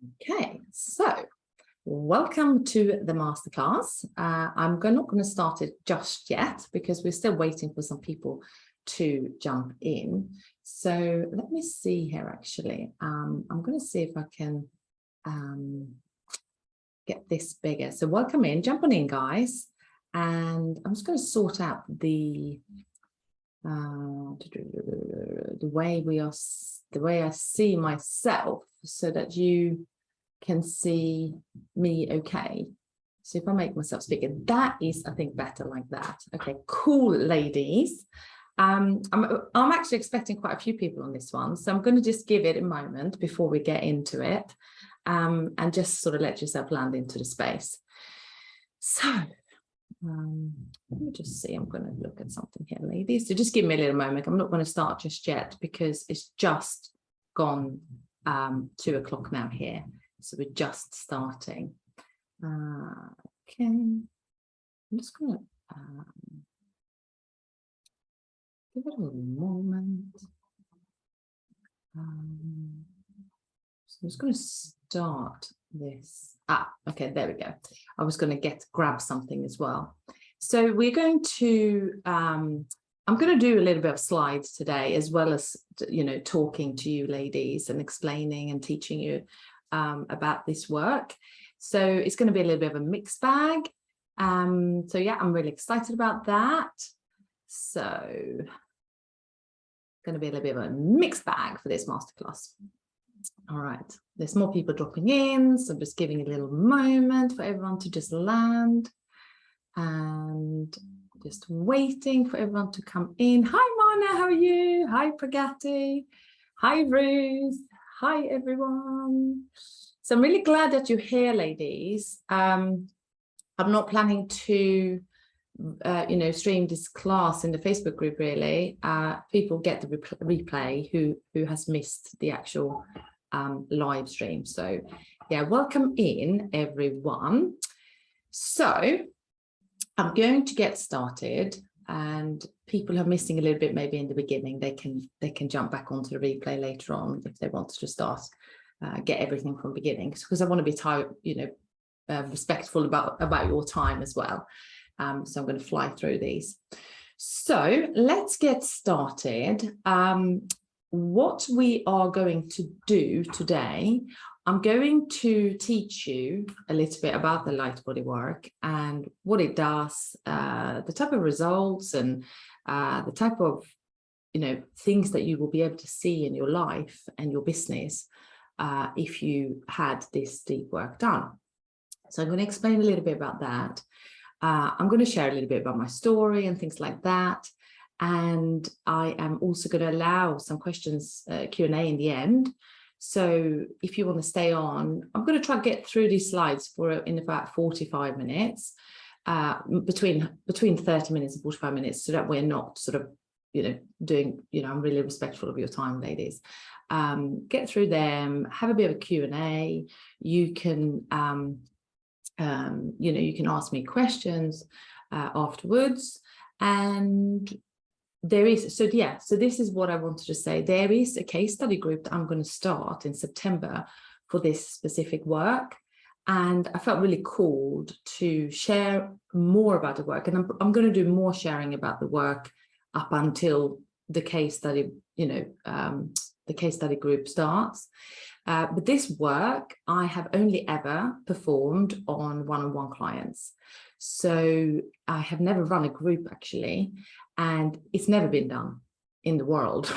Okay, so welcome to the masterclass. I'm not going to start it just yet because we're still waiting for some people to jump in. So let me see here actually. I'm going to see if I can get this bigger. So welcome in, jump on in guys. And I'm just going to sort out the way I see myself so that you can see me okay. So if I make myself bigger, that is, I think, better like that. Okay, cool, ladies. I'm actually expecting quite a few people on this one, so I'm going to just give it a moment before we get into it, and just sort of let yourself land into the space. So let me just see, I'm going to look at something here, ladies. So just give me a little moment. I'm not going to start just yet because it's just gone 2 o'clock now here. So we're just starting. Okay, I'm just going to give it a little moment. So I'm just going to start this. Okay, there we go. I was going to grab something as well. So we're going to, I'm going to do a little bit of slides today, as well as, talking to you ladies and explaining and teaching you about this work. So it's going to be a little bit of a mixed bag. So yeah, I'm really excited about that. So going to be a little bit of a mixed bag for this masterclass. All right, there's more people dropping in, so I'm just giving a little moment for everyone to just land and just waiting for everyone to come in. Hi Mana, how are you? Hi Pragati. Hi Ruth. Hi everyone. So I'm really glad that you're here, ladies. I'm not planning to stream this class in the Facebook group really. People get the replay who has missed the actual live stream. So yeah, welcome in everyone. So I'm going to get started, and people who are missing a little bit maybe in the beginning, they can jump back onto the replay later on if they want to just start get everything from beginning, because I want to be respectful about your time as well. So I'm going to fly through these. So let's get started. What we are going to do today, I'm going to teach you a little bit about the Lightbody work and what it does, the type of results and the type of things that you will be able to see in your life and your business if you had this deep work done. So I'm going to explain a little bit about that. I'm going to share a little bit about my story and things like that. And I am also going to allow some questions, Q&A in the end. So if you want to stay on, I'm going to try to get through these slides in about 45 minutes, between 30 minutes and 45 minutes, so that we're not sort of, doing, I'm really respectful of your time, ladies. Get through them, have a bit of a Q&A. You can, you can ask me questions afterwards. And there is, so this is what I wanted to say. There is a case study group that I'm going to start in September for this specific work. And I felt really called to share more about the work. And I'm going to do more sharing about the work up until the case study, the case study group starts. But this work I have only ever performed on one-on-one clients. So I have never run a group actually, and it's never been done in the world.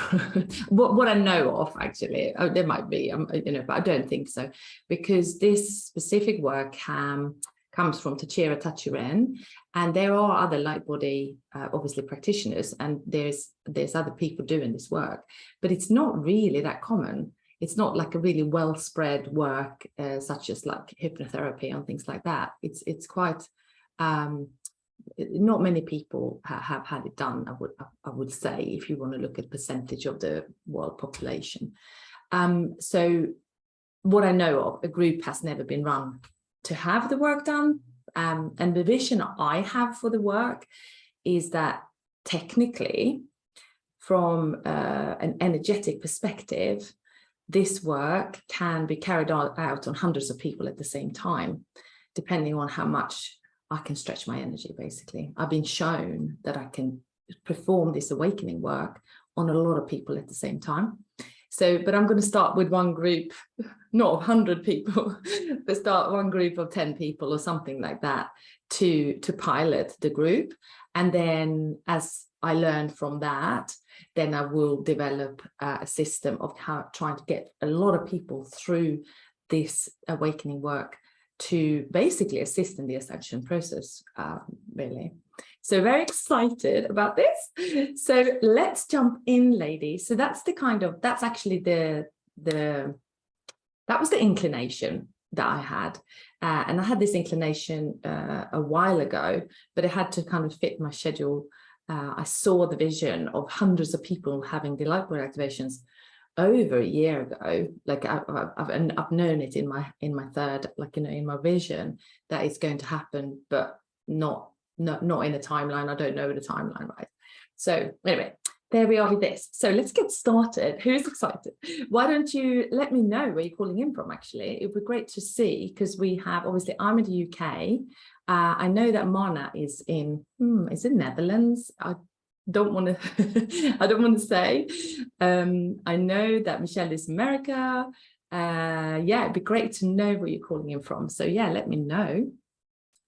what I know of actually, there might be, but I don't think so, because this specific work comes from Tachira Tachiren, and there are other Lightbody, obviously practitioners, and there's other people doing this work, but it's not really that common. It's not like a really well spread work, such as like hypnotherapy and things like that. It's quite, not many people have had it done, I would say, if you want to look at percentage of the world population. So what I know of, a group has never been run to have the work done. And the vision I have for the work is that technically, from an energetic perspective, this work can be carried out on hundreds of people at the same time, depending on how much I can stretch my energy, basically. I've been shown that I can perform this awakening work on a lot of people at the same time. So, but I'm going to start with one group, not 100 people, but start one group of 10 people or something like that to pilot the group. And then as I learn from that, then I will develop a system of how trying to get a lot of people through this awakening work to basically assist in the ascension process, really. So very excited about this. So let's jump in, ladies. So that's that's actually that was the inclination that I had. And I had this inclination a while ago, but it had to kind of fit my schedule. I saw the vision of hundreds of people having the Lightbody activations over a year ago. Like I've known it in my third, like, in my vision that it's going to happen, but not in a timeline. I don't know the timeline, right? So anyway, there we are with this. So let's get started. Who's excited? Why don't you let me know where you're calling in from? Actually, it would be great to see, because we have, obviously I'm in the UK. I know that Mana is in Netherlands. I don't want to say. I know that Michelle is America. Yeah, it'd be great to know where you're calling in from. So yeah, let me know.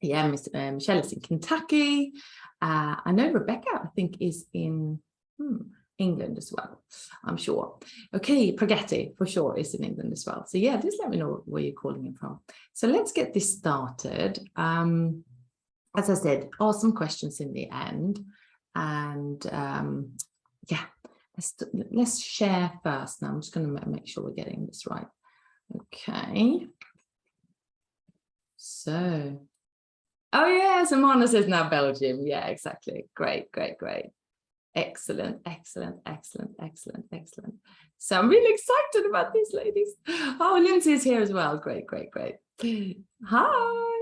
Yeah, Michelle is in Kentucky. I know Rebecca, I think, is in England as well, I'm sure. Okay, Pragati for sure is in England as well. So yeah, just let me know where you're calling in from. So let's get this started. As I said, ask some questions in the end. And yeah, let's share first. Now I'm just going to make sure we're getting this right. Okay. So, oh yeah, Samana says now Belgium. Yeah, exactly. Great. Excellent. So I'm really excited about these ladies. Oh, Lindsay is here as well. Great. Hi.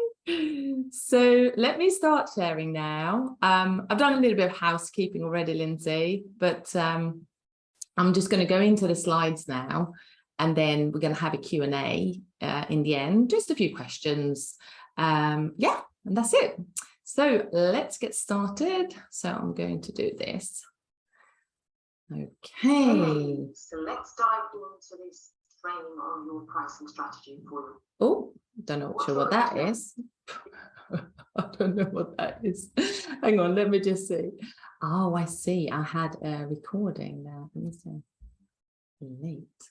So let me start sharing now. I've done a little bit of housekeeping already, Lindsay, but I'm just going to go into the slides now, and then we're going to have a Q&A in the end, just a few questions. Yeah, and that's it. So let's get started. So I'm going to do this. Okay. So let's dive into this training on your pricing strategy for you. Oh, don't know sure what that is. I don't know what that is. Hang on, let me just see. Oh, I see. I had a recording there. Let me see. Late.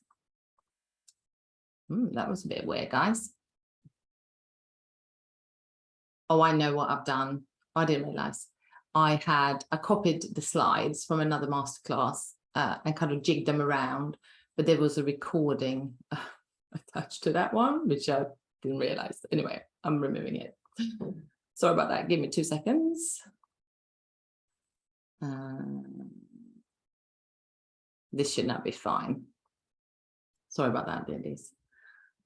That was a bit weird, guys. Oh, I know what I've done. I didn't realize. I copied the slides from another masterclass and kind of jigged them around, but there was a recording attached to that one, which I didn't realize. Anyway, I'm removing it. Sorry about that. Give me 2 seconds. This should not be fine. Sorry about that, ladies.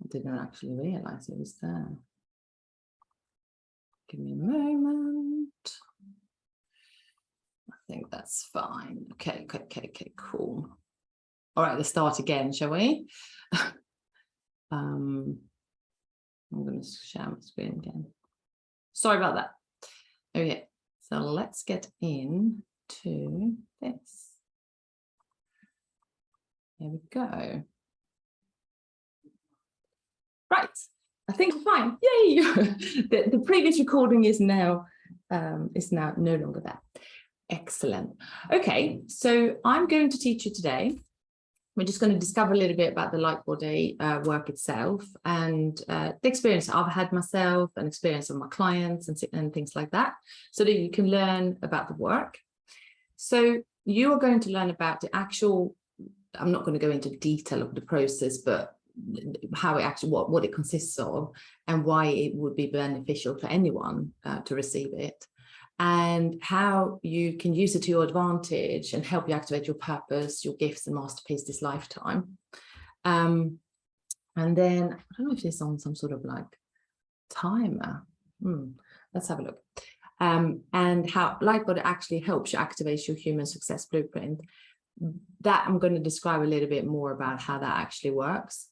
I didn't actually realize it was there. Give me a moment. I think that's fine. Okay, cool. All right, let's start again, shall we? I'm going to share my screen again. Sorry about that. Okay, so let's get into this. Here we go. Right, I think we're fine. Yay! the previous recording is now no longer there. Excellent. Okay, so I'm going to teach you today. We're just going to discover a little bit about the Lightbody work itself, and the experience I've had myself, and experience of my clients and things like that, so that you can learn about the work. So you are going to learn about the actual, I'm not going to go into detail of the process, but how it actually, what it consists of, and why it would be beneficial for anyone to receive it, and how you can use it to your advantage and help you activate your purpose, your gifts and masterpiece this lifetime. And then I don't know if it's on some sort of like timer. Let's have a look. And how Lightbody actually helps you activate your human success blueprint that I'm going to describe a little bit more about how that actually works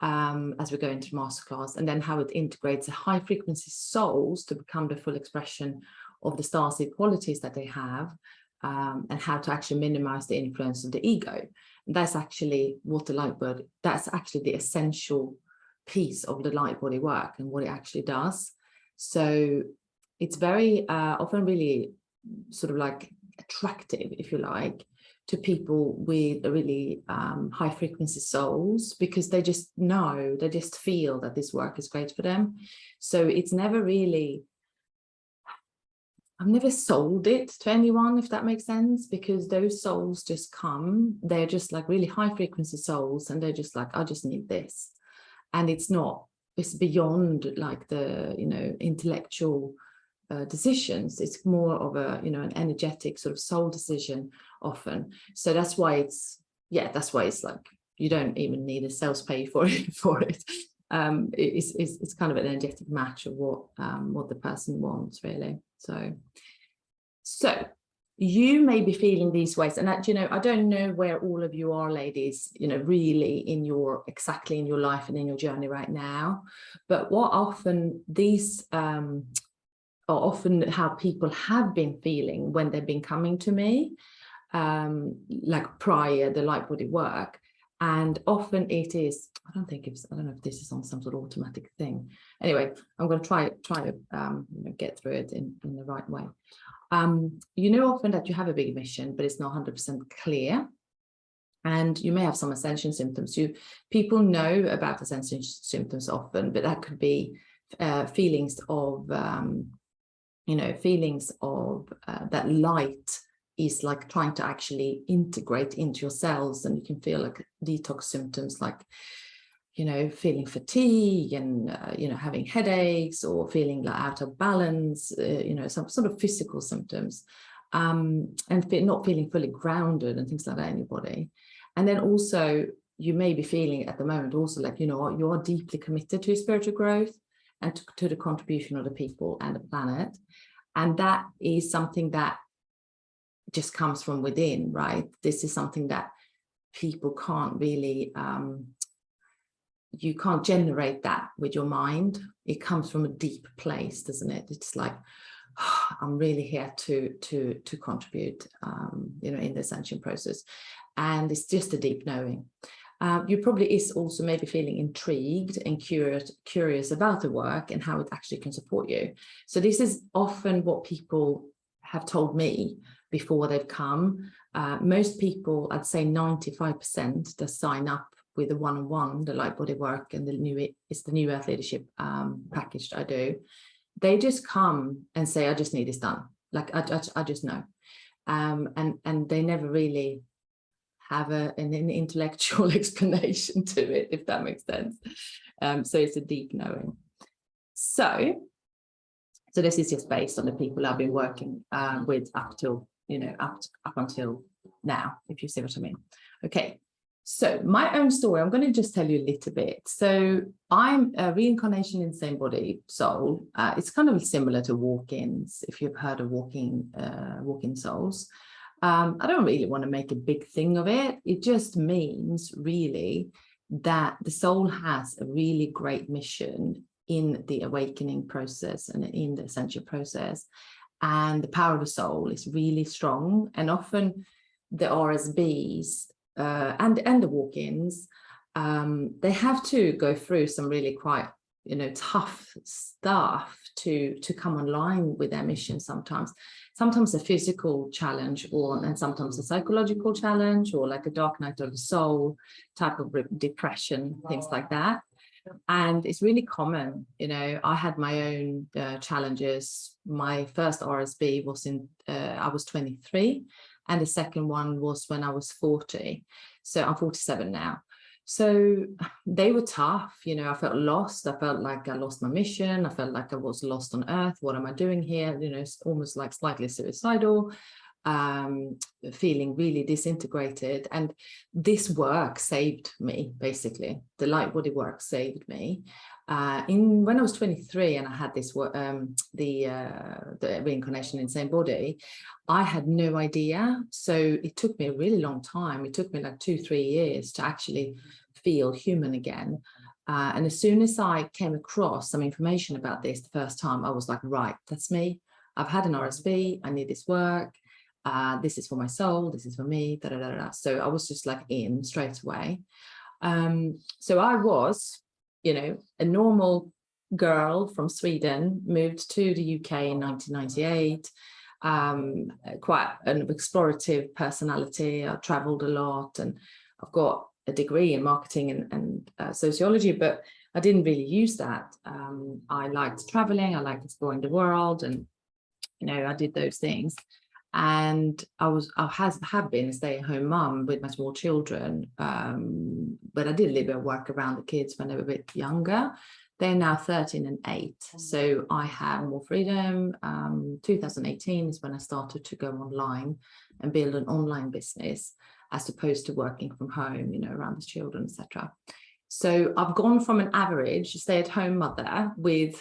as we go into masterclass, and then how it integrates the high frequency souls to become the full expression of the starseed qualities that they have, and how to actually minimize the influence of the ego. And that's actually what the Lightbody, that's actually the essential piece of the Lightbody work and what it actually does. So it's very often really sort of like attractive, if you like, to people with really high frequency souls, because they just know, they just feel that this work is great for them. So it's never really, I've never sold it to anyone, if that makes sense, because those souls just come, they're just like really high frequency souls, and they're just like, I just need this. And it's not, it's beyond like the, you know, intellectual decisions. It's more of a, you know, an energetic sort of soul decision often. So that's why it's, yeah, that's why it's like, you don't even need a sales pay for it. It's kind of an energetic match of what the person wants, really. So you may be feeling these ways, and that, you know, I don't know where all of you are, ladies, you know, really in your, exactly in your life and in your journey right now. But what often these are often how people have been feeling when they've been coming to me, like prior the Lightbody work. And often it is, I don't know if this is on some sort of automatic thing. Anyway, I'm going to try to you know, get through it in the right way. You know, often that you have a big mission, but it's not 100% clear. And you may have some ascension symptoms. People know about ascension symptoms often, but that could be feelings of, you know, feelings of that light is like trying to actually integrate into your cells, and you can feel like detox symptoms, like, you know, feeling fatigue and, you know, having headaches, or feeling like out of balance, you know, some sort of physical symptoms, and not feeling fully grounded and things like that in your body. And then also you may be feeling at the moment also like, you know, you are deeply committed to spiritual growth and to the contribution of the people and the planet. And that is something that just comes from within, right? This is something that people can't really, you can't generate that with your mind. It comes from a deep place, doesn't it? It's like, oh, I'm really here to contribute, you know, in the ascension process. And it's just a deep knowing. You probably is also maybe feeling intrigued and curious about the work and how it actually can support you. So this is often what people have told me before they've come. Most people, I'd say 95%, that sign up with the one-on-one, the Lightbody work, and the new Earth Leadership package that I do. They just come and say, I just need this done. Like, I just know. And they never really have an intellectual explanation to it, if that makes sense. So it's a deep knowing. So this is just based on the people I've been working with up till, you know, up until now, if you see what I mean. Okay, so my own story, I'm going to just tell you a little bit. So I'm a reincarnation in the same body soul. It's kind of similar to walk-ins, if you've heard of walk-in souls. I don't really want to make a big thing of it. It just means really that the soul has a really great mission in the awakening process and in the ascension process. And the power of the soul is really strong. And often the RSBs and the walk-ins, they have to go through some really quite, you know, tough stuff to come online with their mission sometimes. Sometimes a physical challenge, and sometimes a psychological challenge, or like a dark night of the soul type of depression, things like that. And it's really common, you know. I had my own challenges. My first RSB was I was 23, and the second one was when I was 40. So I'm 47 now. So they were tough, you know. I felt lost. I felt like I lost my mission. I felt like I was lost on earth. What am I doing here? You know, it's almost like slightly suicidal. feeling really disintegrated. And this work saved me, basically. The Lightbody work saved me. When I was 23 and I had this the reincarnation in the same body, I had no idea. So it took me a really long time. It took me like 2-3 years to actually feel human again. And as soon as I came across some information about this the first time, I was like, right, that's me. I've had an RSV. I need this work. This is for my soul. This is for me. Da, da, da, da. So I was just like in straight away. So I was, a normal girl from Sweden, moved to the UK in 1998. Quite an explorative personality. I traveled a lot, and I've got a degree in marketing and sociology, but I didn't really use that. I liked traveling. I liked exploring the world, and I did those things. And I have been a stay-at-home mum with my small children, but I did a little bit of work around the kids when they were a bit younger. They're now 13 and 8, so I have more freedom. 2018 is when I started to go online and build an online business, as opposed to working from home, around the children, etc. So I've gone from an average stay-at-home mother with,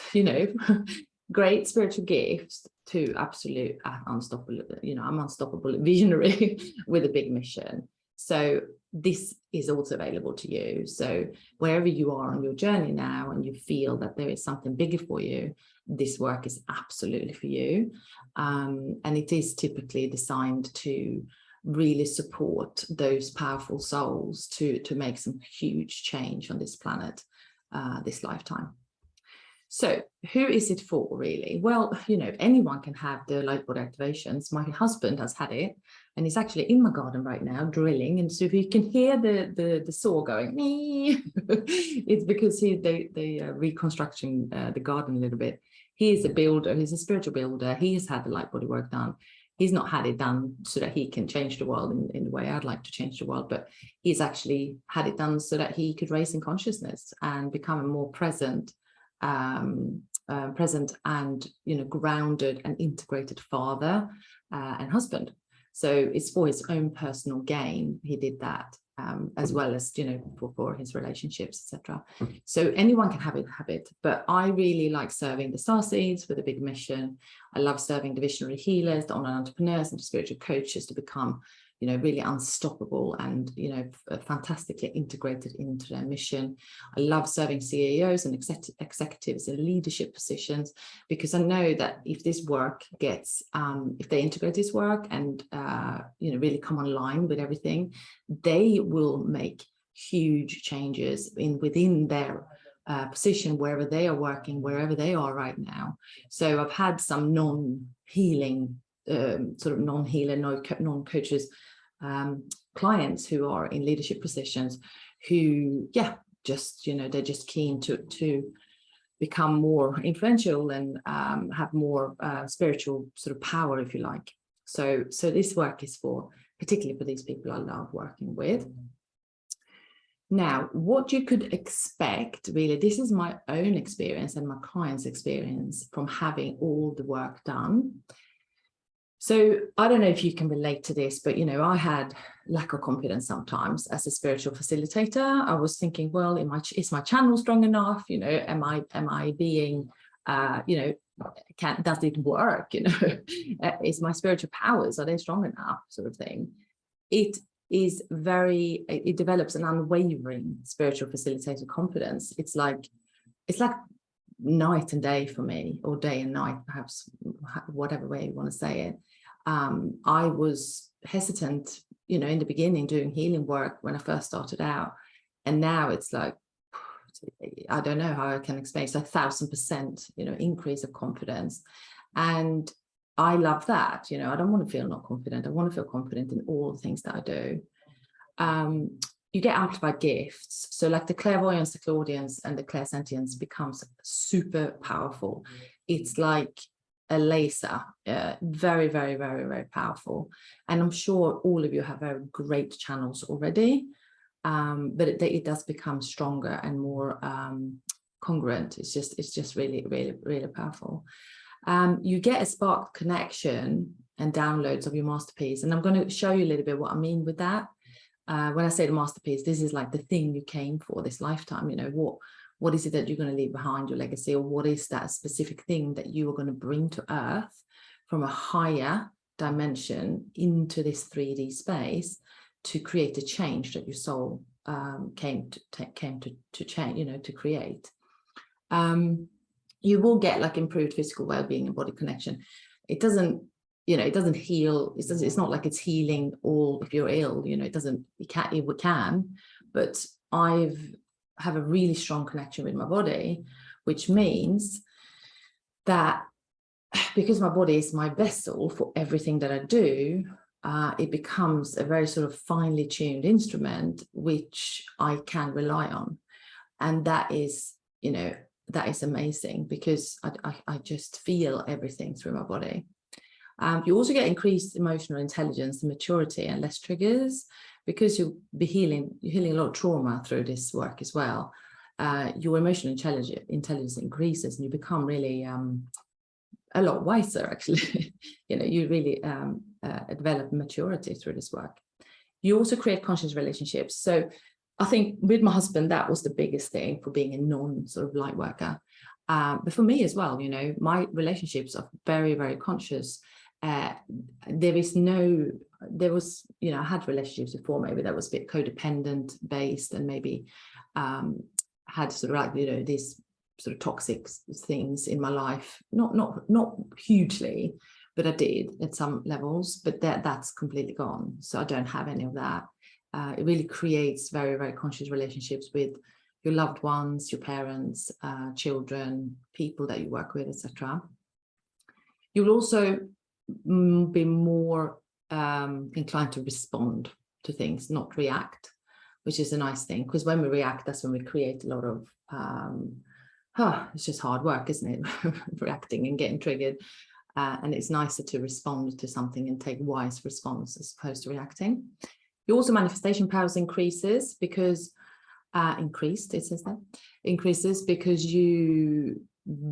great spiritual gifts to absolute unstoppable, I'm unstoppable visionary with a big mission. So this is also available to you. So wherever you are on your journey now and you feel that there is something bigger for you, this work is absolutely for you. And it is typically designed to really support those powerful souls to make some huge change on this planet, this lifetime. So who is it for, really? Well, anyone can have the Lightbody activations. My husband has had it, and he's actually in my garden right now drilling. And so if you can hear the saw going, it's because they reconstructing the garden a little bit. He is a builder. He's a spiritual builder. He has had the Lightbody work done. He's not had it done so that he can change the world in the way I'd like to change the world, but he's actually had it done so that he could raise in consciousness and become a more present and grounded and integrated father and husband. So it's for his own personal gain. He did that, as well as for his relationships, etc. So anyone can have it, but I really like serving the starseeds with a big mission. I love serving the visionary healers, the online entrepreneurs, and the spiritual coaches to become really unstoppable and fantastically integrated into their mission. I love serving CEOs and executives in leadership positions, because I know that if this work gets if they integrate this work and really come online with everything, they will make huge changes within their position, wherever they are working, wherever they are right now. So I've had some non-healing non-coaches clients who are in leadership positions who they're just keen to become more influential and have more spiritual sort of power, if you like. So this work is particularly for these people I love working with. Now, what you could expect, really, this is my own experience and my clients' experience from having all the work done. So I don't know if you can relate to this, but, I had lack of confidence sometimes as a spiritual facilitator. I was thinking, well, is my channel strong enough? Am I being, does it work? Is my spiritual powers, are they strong enough, sort of thing? It develops an unwavering spiritual facilitator confidence. It's like night and day for me, or day and night, perhaps, whatever way you want to say it. I was hesitant, in the beginning doing healing work when I first started out. And now it's like, I don't know how I can explain. It's 1,000%, increase of confidence. And I love that. I don't want to feel not confident. I want to feel confident in all the things that I do. You get amplified gifts. So like the clairvoyance, the clairaudience, and the clairsentience becomes super powerful. It's like a laser, very, very, very, very powerful. And I'm sure all of you have very great channels already, but it does become stronger and more congruent. It's just really, really, really powerful. You get a sparked connection and downloads of your masterpiece. And I'm going to show you a little bit what I mean with that. When I say the masterpiece, this is like the thing you came for this lifetime. You know, what is it that you're going to leave behind, your legacy, or what is that specific thing that you are going to bring to earth from a higher dimension into this 3D space to create a change that your soul came to change, you know, to create. You will get like improved physical well-being and body connection. It doesn't, you know, it doesn't heal. It's not like it's healing all if you're ill, you know, it can, but have a really strong connection with my body, which means that because my body is my vessel for everything that I do, it becomes a very sort of finely tuned instrument, which I can rely on. And that is, you know, that is amazing because I just feel everything through my body. You also get increased emotional intelligence and maturity and less triggers because you're healing a lot of trauma through this work as well. Your emotional intelligence increases and you become really a lot wiser, actually. You know, you really develop maturity through this work. You also create conscious relationships. So I think with my husband, that was the biggest thing for being a non sort of light worker. But for me as well, you know, my relationships are very, very conscious. There was, you know, I had relationships before, maybe that was a bit codependent based and maybe had sort of like, you know, these sort of toxic things in my life, not hugely, but I did at some levels, but that's completely gone. So I don't have any of that. It really creates very, very conscious relationships with your loved ones, your parents, children, people that you work with, etc. You'll also be more inclined to respond to things, not react, which is a nice thing, because when we react, that's when we create a lot of it's just hard work, isn't it? Reacting and getting triggered. And it's nicer to respond to something and take wise response as opposed to reacting. Your also manifestation powers increases because increases because you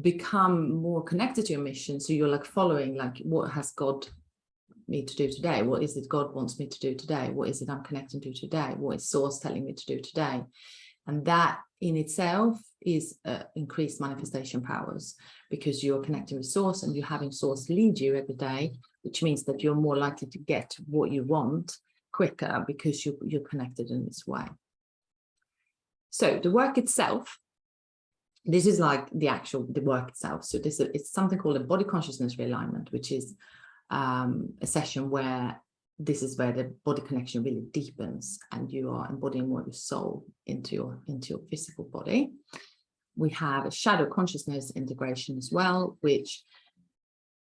become more connected to your mission. So you're like following, like, what has God me to do today? What is it God wants me to do today? What is it I'm connecting to today? What is Source telling me to do today? And that in itself is increased manifestation powers because you're connecting with Source and you're having Source lead you every day, which means that you're more likely to get what you want quicker because you're connected in this way. So the work itself, this is like the work itself. So it's something called a body consciousness realignment, which is a session where this is where the body connection really deepens and you are embodying more of your soul into your physical body. We have a shadow consciousness integration as well, which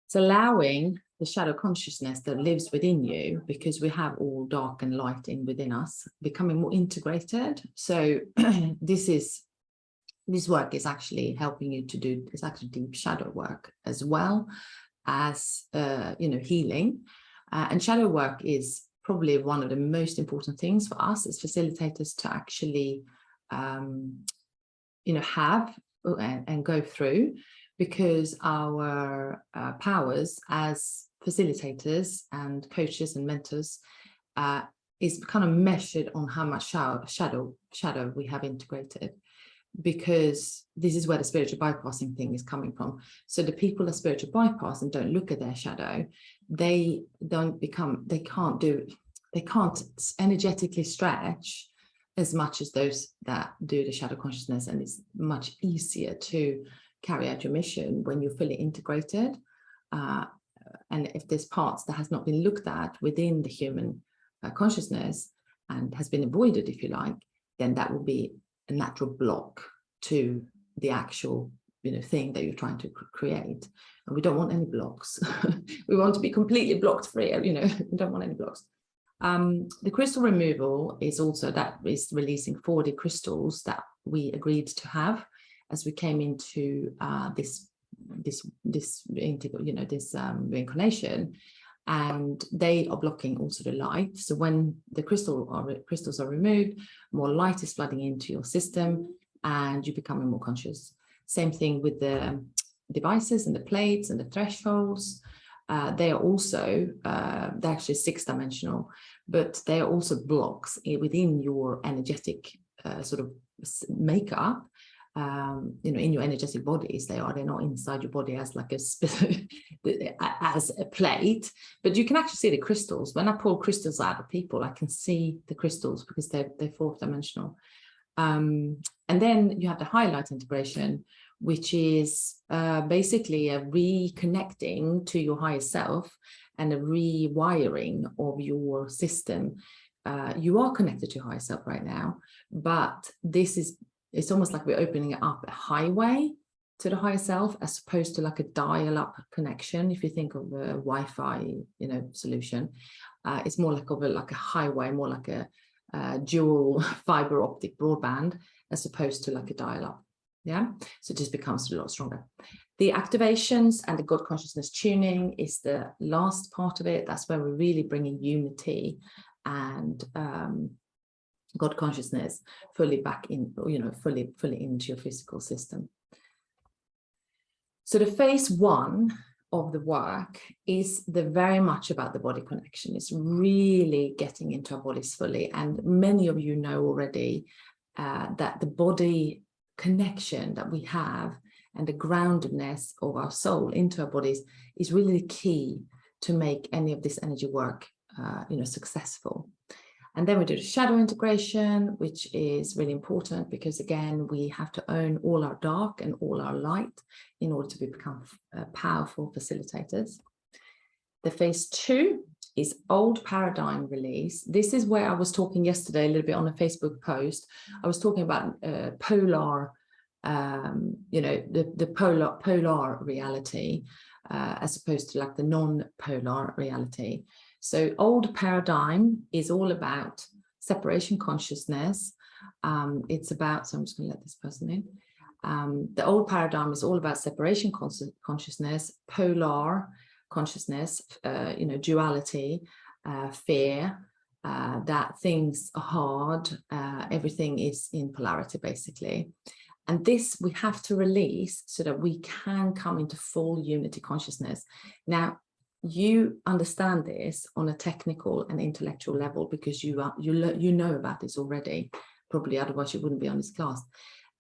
is allowing the shadow consciousness that lives within you, because we have all dark and light within us, becoming more integrated. So this work is actually helping you to do, it's actually deep shadow work as well as healing. And shadow work is probably one of the most important things for us as facilitators to actually have and go through, because our powers as facilitators and coaches and mentors is kind of measured on how much shadow we have integrated, because this is where the spiritual bypassing thing is coming from. So the people that spiritual bypass and don't look at their shadow, they can't energetically stretch as much as those that do the shadow consciousness, and it's much easier to carry out your mission when you're fully integrated. And if there's parts that has not been looked at within the human consciousness and has been avoided, if you like, then that will be a natural block to the actual thing that you're trying to create. And we don't want any blocks. We want to be completely blocked free. We don't want any blocks. The crystal removal is also, that is releasing 4D crystals that we agreed to have as we came into this reincarnation, and they are blocking also the light. So when the crystals are removed, more light is flooding into your system and you're becoming more conscious. Same thing with the devices and the plates and the thresholds. they are also, they're actually 6-dimensional, but they are also blocks within your energetic sort of makeup. In your energetic bodies, they're not inside your body as like as a plate, but you can actually see the crystals. When I pull crystals out of people, I can see the crystals because they're 4th-dimensional. And then you have the highlight integration, which is basically a reconnecting to your higher self and a rewiring of your system. You are connected to your higher self right now, but it's almost like we're opening up a highway to the higher self as opposed to like a dial-up connection. If you think of a Wi-Fi, solution, it's more like a highway, more like a dual fiber optic broadband as opposed to like a dial-up. Yeah, so it just becomes a lot stronger. The activations and the God consciousness tuning is the last part of it. That's where we're really bringing unity and God consciousness fully back in, fully into your physical system. So the phase 1 of the work is very much about the body connection. It's really getting into our bodies fully. And many of you know already that the body connection that we have and the groundedness of our soul into our bodies is really the key to make any of this energy work, successful. And then we do the shadow integration, which is really important because, again, we have to own all our dark and all our light in order to become powerful facilitators. The phase 2 is old paradigm release. This is where I was talking yesterday a little bit on a Facebook post. I was talking about polar, the polar reality as opposed to like the non-polar reality. So old paradigm is all about separation consciousness. It's about, so I'm just going to let this person in. The old paradigm is all about separation consciousness, polar consciousness, duality, fear, that things are hard, everything is in polarity basically. And this we have to release so that we can come into full unity consciousness. Now, you understand this on a technical and intellectual level because you know about this already, probably otherwise you wouldn't be on this class.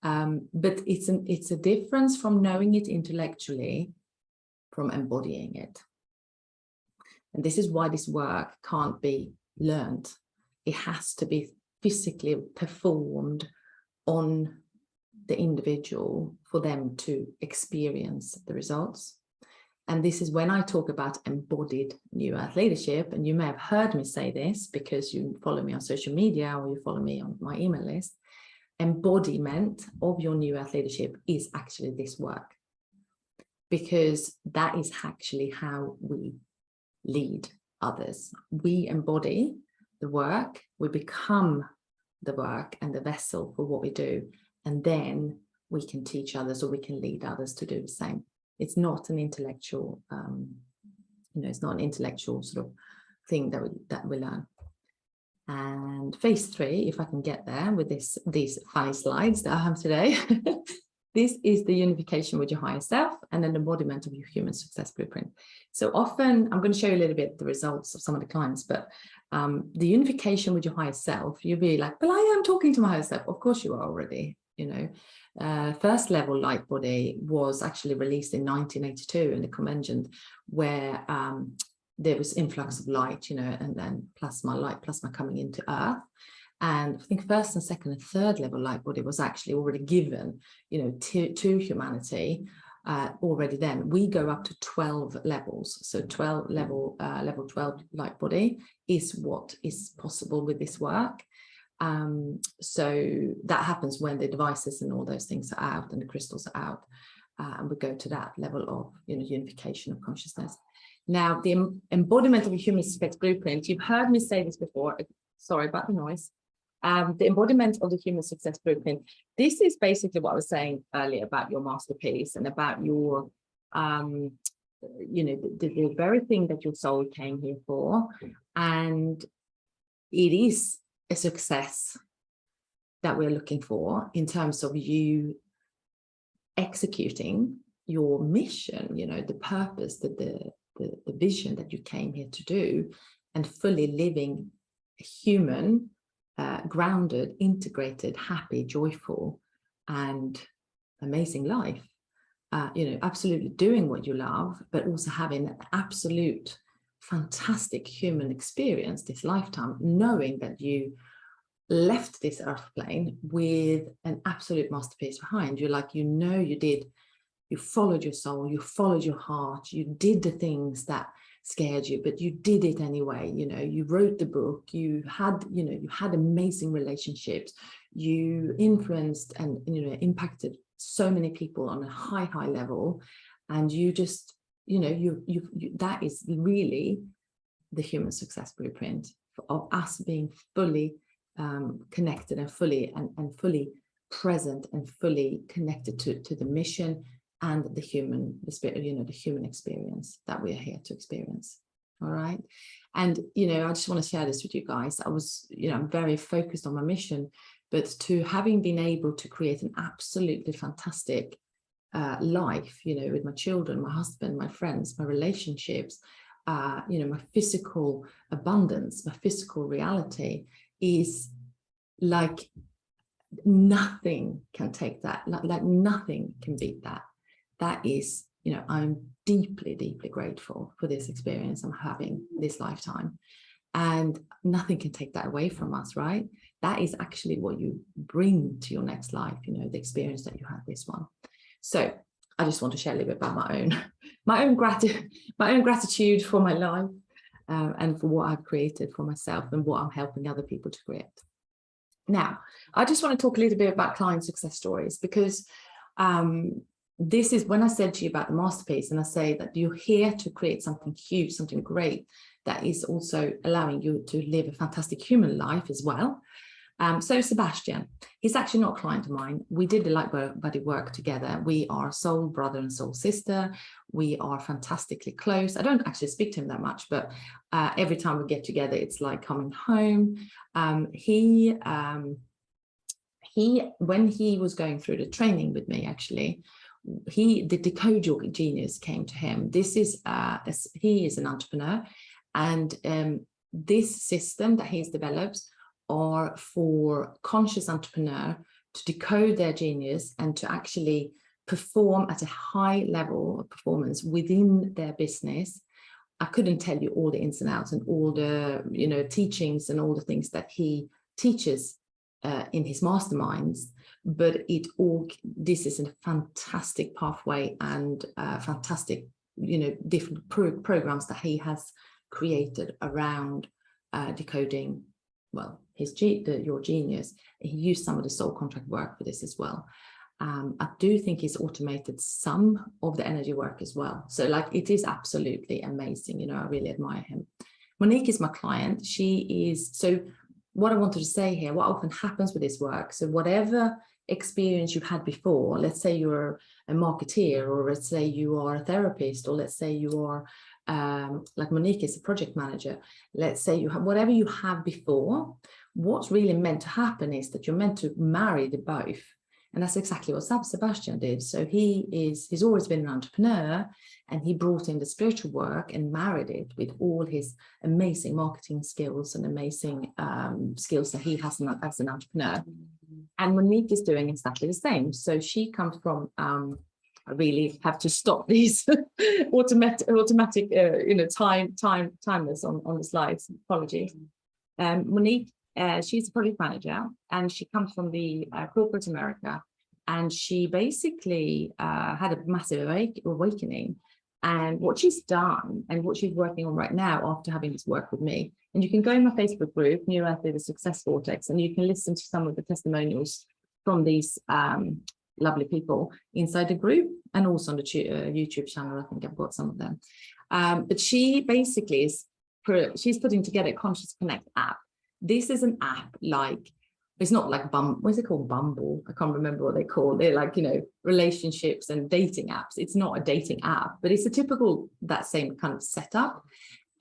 But it's a difference from knowing it intellectually from embodying it. And this is why this work can't be learned. It has to be physically performed on the individual for them to experience the results. And this is when I talk about embodied New Earth leadership. And you may have heard me say this because you follow me on social media or you follow me on my email list. Embodiment of your New Earth leadership is actually this work, because that is actually how we lead others. We embody the work, we become the work and the vessel for what we do, and then we can teach others or we can lead others to do the same. It's not an intellectual, it's not an intellectual sort of thing that we learn. And phase 3, if I can get there with these funny slides that I have today, this is the unification with your higher self and an embodiment of your human success blueprint. So often, I'm going to show you a little bit the results of some of the clients, but the unification with your higher self, you'll be like, well, I am talking to my higher self. Of course you are already, First level Lightbody was actually released in 1982 in the convention where there was influx of light, and then light plasma coming into Earth. And I think first and second and third level Lightbody was actually already given, to humanity already then. We go up to 12 levels. So 12 level 12 Lightbody is what is possible with this work. So that happens when the devices and all those things are out and the crystals are out, and we go to that level of unification of consciousness. Now, the embodiment of a human success blueprint, you've heard me say this before, sorry about the noise. The embodiment of the human success blueprint, this is basically what I was saying earlier about your masterpiece and about your the very thing that your soul came here for. And it is a success that we're looking for in terms of you executing your mission, the purpose, the the vision that you came here to do, and fully living a human, grounded, integrated, happy, joyful, and amazing life. Absolutely doing what you love, but also having an absolute fantastic human experience this lifetime, knowing that you left this earth plane with an absolute masterpiece behind you. Like, you followed your soul, you followed your heart, you did the things that scared you, but you did it anyway. You wrote the book, you had amazing relationships, you influenced and impacted so many people on a high level, and you just that is really the human success blueprint of us being fully connected and fully present and fully connected to the mission and the human, the human experience that we are here to experience. All right. And, I just want to share this with you guys. I'm very focused on my mission, but to having been able to create an absolutely fantastic life, with my children, my husband, my friends, my relationships, my physical abundance, my physical reality is like nothing can take that, like nothing can beat that. That is, I'm deeply, deeply grateful for this experience I'm having this lifetime, and nothing can take that away from us, right? That is actually what you bring to your next life, the experience that you had this one. So I just want to share a little bit about my own gratitude for my life, and for what I've created for myself and what I'm helping other people to create. Now, I just want to talk a little bit about client success stories, because this is when I said to you about the masterpiece, and I say that you're here to create something huge, something great, that is also allowing you to live a fantastic human life as well. So Sebastian, he's actually not a client of mine. We did the Lightbody work together. We are soul brother and soul sister. We are fantastically close. I don't actually speak to him that much, but every time we get together, it's like coming home. When he was going through the training with me, actually, the Decode Your Genius came to him. He is an entrepreneur, and this system that he's developed are for conscious entrepreneur to decode their genius and to actually perform at a high level of performance within their business. I couldn't tell you all the ins and outs and all the teachings and all the things that he teaches in his masterminds, but this is a fantastic pathway and fantastic different programs that he has created around decoding your genius. He used some of the soul contract work for this as well. I do think he's automated some of the energy work as well. So it is absolutely amazing. I really admire him. Monique is my client. So what I wanted to say here, what often happens with this work, so whatever experience you've had before, let's say you're a marketeer, or let's say you are a therapist, or let's say you are like Monique is a project manager, let's say you have whatever you have before, what's really meant to happen is that you're meant to marry the both. And that's exactly what Sebastian did. So he's always been an entrepreneur, and he brought in the spiritual work and married it with all his amazing marketing skills and amazing skills that he has as an entrepreneur. And Monique is doing exactly the same. So she comes from, I really have to stop these automatic timers on the slides. Apologies. Monique, she's a project manager, and she comes from the corporate America, and she basically had a massive awakening. And what she's done and what she's working on right now after having this work with me, and you can go in my Facebook group, New Earth the Success Vortex, and you can listen to some of the testimonials from these lovely people inside the group, and also on the YouTube channel. I think I've got some of them. But she basically she's putting together a Conscious Connect app. This is an app it's not like what's it called? Bumble. I can't remember what they call. They're like, relationships and dating apps. It's not a dating app, but it's a typical, that same kind of setup.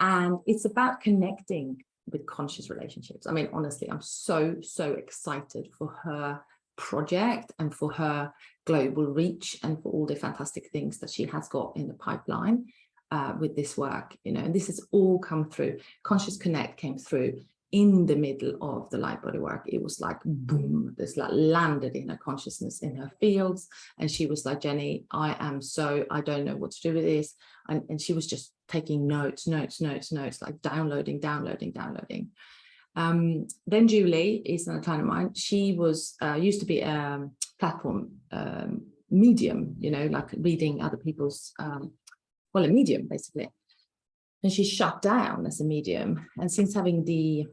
And it's about connecting with conscious relationships. I mean, honestly, I'm so excited for her project and for her global reach and for all the fantastic things that she has got in the pipeline. with this work, you know, and this has all come through. Conscious Connect came through in the middle of the Lightbody work. It was like boom, this like landed in her consciousness, in her fields, and she was like, Jenny, I don't know what to do with this, and she was just taking notes, like downloading. Then Julie is a client of mine. She was used to be a platform medium, you know, like reading other people's a medium basically, and she shut down as a medium. And since having the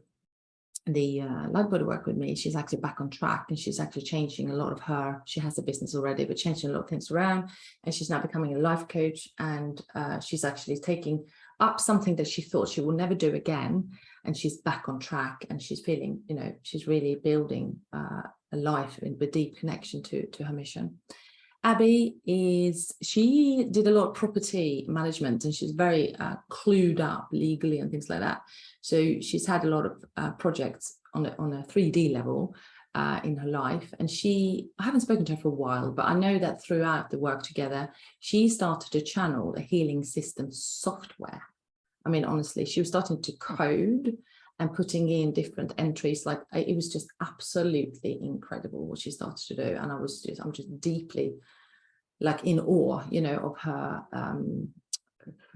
Lightbody work with me, she's actually back on track, and she's actually changing a lot of her, she has a business already, but changing a lot of things around, and she's now becoming a life coach, and she's actually taking up something that she thought she will never do again, and she's back on track, and she's feeling, you know, she's really building a life with deep connection to her mission. Abby she did a lot of property management, and she's very clued up legally and things like that. So she's had a lot of projects on a 3D level in her life. And I haven't spoken to her for a while, but I know that throughout the work together, she started to channel the healing system software. I mean, honestly, she was starting to code and putting in different entries. Like, it was just absolutely incredible what she started to do. And I'm just deeply like in awe, you know, of her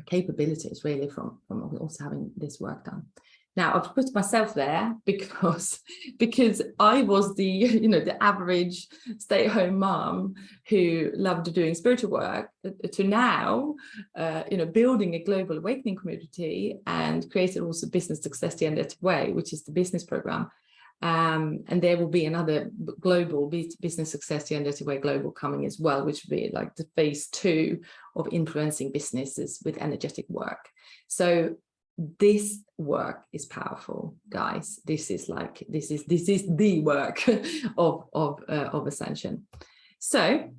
capabilities, really, from also having this work done. Now, I've put myself there because I was the, you know, the average stay-at-home mom who loved doing spiritual work, to now, you know, building a global awakening community, and created also Business Success the Unedited Way, which is the business program. And there will be another global Business Success the Unedited Way global coming as well, which will be like the phase 2 of influencing businesses with energetic work. So this work is powerful, guys. This is the work of ascension. So